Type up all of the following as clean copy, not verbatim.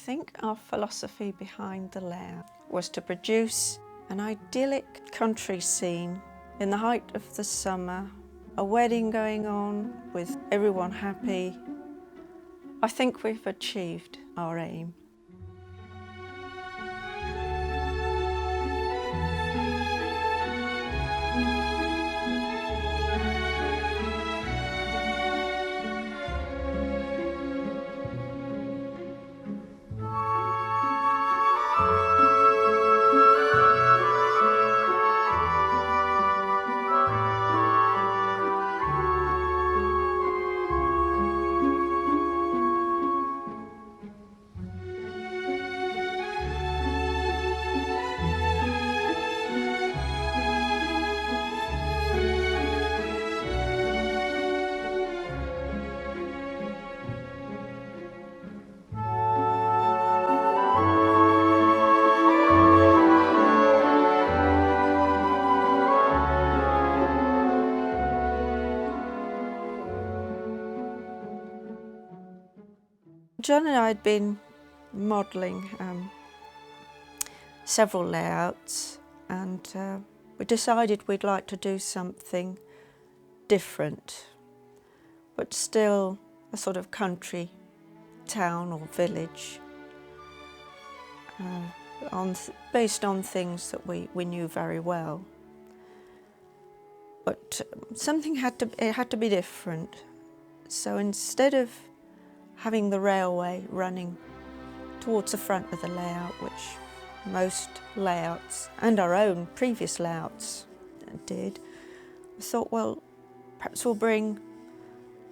think our philosophy behind the layout was to produce an idyllic country scene in the height of the summer, a wedding going on with everyone happy. I think we've achieved our aim. John and I had been modelling several layouts, and we decided we'd like to do something different, but still a sort of country town or village, based on things that we knew very well. But something had to be different. So instead of having the railway running towards the front of the layout, which most layouts and our own previous layouts did, we thought, well, perhaps we'll bring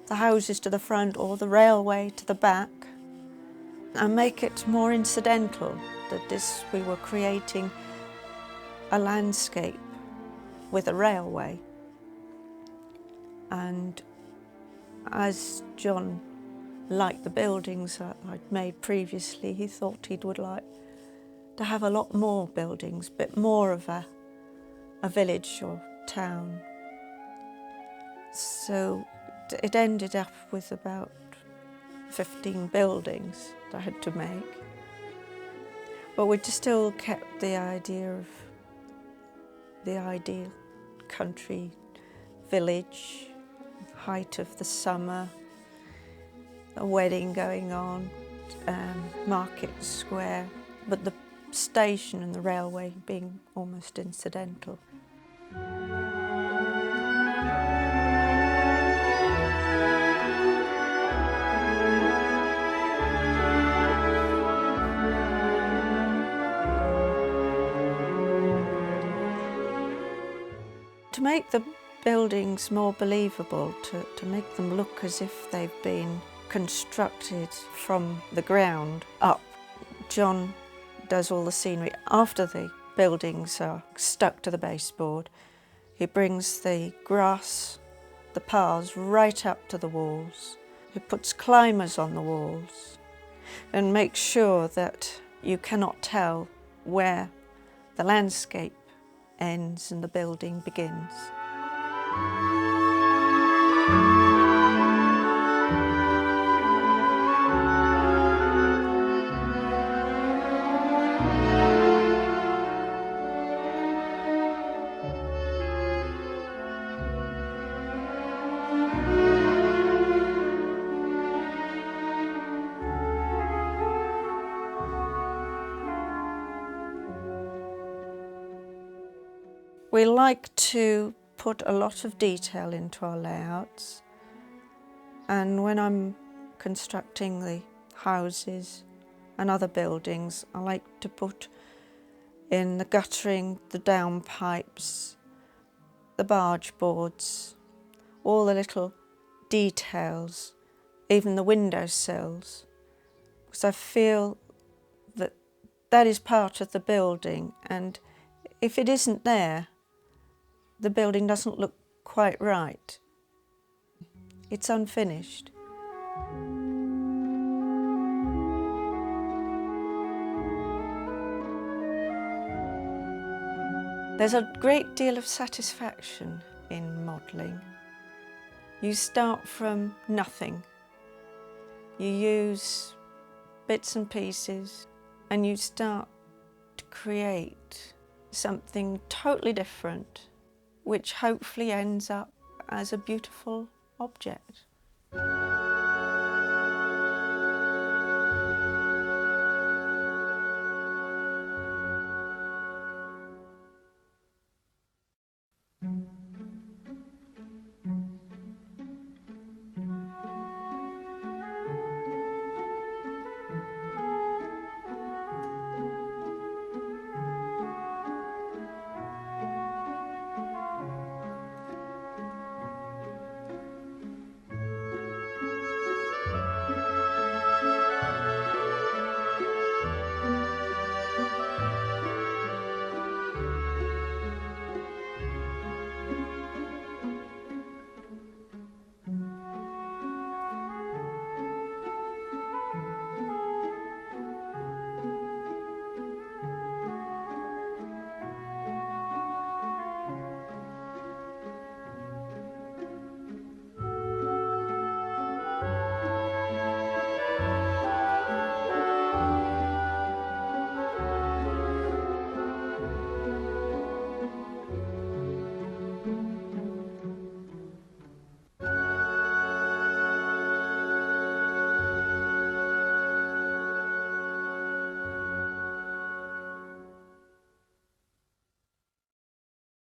the houses to the front or the railway to the back and make it more incidental, that we were creating a landscape with a railway. And as John liked the buildings that I'd made previously, he thought he would like to have a lot more buildings, but more of a village or town. So it ended up with about 15 buildings that I had to make. But we still kept the idea of the ideal country village, height of the summer, a wedding going on, market square, but the station and the railway being almost incidental. To make the buildings more believable, to make them look as if they've been constructed from the ground up, John does all the scenery. After the buildings are stuck to the baseboard, he brings the grass, the paths right up to the walls. He puts climbers on the walls and makes sure that you cannot tell where the landscape ends and the building begins. We like to put a lot of detail into our layouts, and when I'm constructing the houses and other buildings, I like to put in the guttering, the downpipes, the barge boards, all the little details, even the windowsills, because I feel that that is part of the building, and if it isn't there, the building doesn't look quite right. It's unfinished. There's a great deal of satisfaction in modelling. You start from nothing. You use bits and pieces, and you start to create something totally different, which hopefully ends up as a beautiful object.